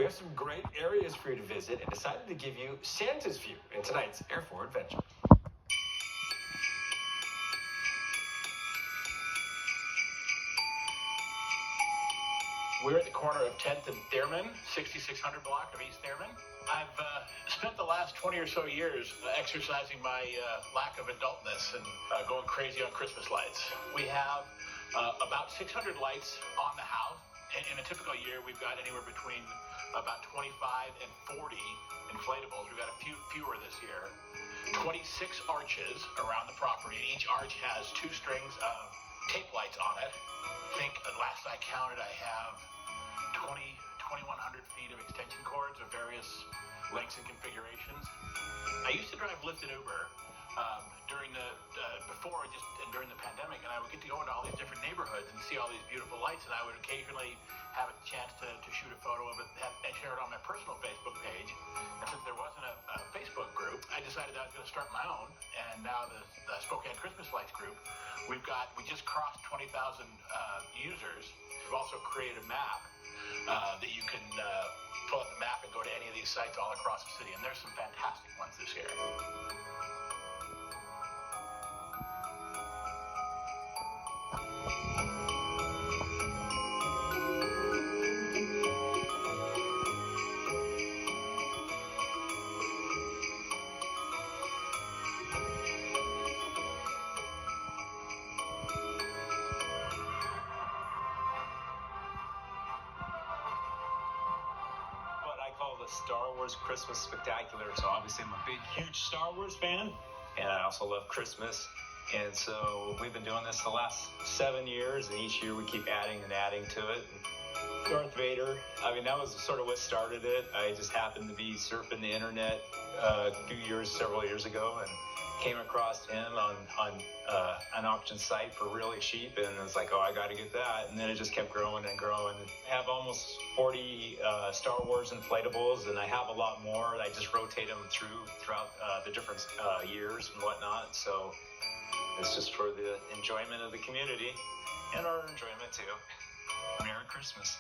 We have some great areas for you to visit and decided to give you Santa's view in tonight's Air 4 Adventure. We're at the corner of 10th and Thurman, 6600 block of East Thurman. I've spent the last 20 or so years exercising my lack of adultness and going crazy on Christmas lights. We have about 600 lights on the house. In a typical year, we've got anywhere between about 25 and 40 inflatables. We've got a few fewer this year. 26 arches around the property. Each arch has 2 strings of tape lights on it. I think last I counted, I have 2,100 feet of extension cords of various lengths and configurations. I used to drive Lyft and Uber during the pandemic, and I would get to go into all these different neighborhoods and see all these beautiful lights, and I would occasionally have a chance to shoot a photo of it and share it on my personal Facebook page. And since there wasn't a Facebook group, I decided I was going to start my own, and now the Spokane Christmas Lights group, we just crossed 20,000 users. We've also created a map that you can pull up the map and go to any of these sites all across the city, and there's some fantastic ones this year. The Star Wars Christmas Spectacular. So obviously I'm a big, huge Star Wars fan, and I also love Christmas. And so we've been doing this the last 7 years, and each year we keep adding and adding to it. Darth Vader, I mean, that was sort of what started it. I just happened to be surfing the internet several years ago, and came across him on an auction site for really cheap, and it was like, oh, I got to get that. And then it just kept growing and growing. I have almost 40 Star Wars inflatables, and I have a lot more. I just rotate them throughout the different years and whatnot. So it's just for the enjoyment of the community and our enjoyment too. Merry Christmas.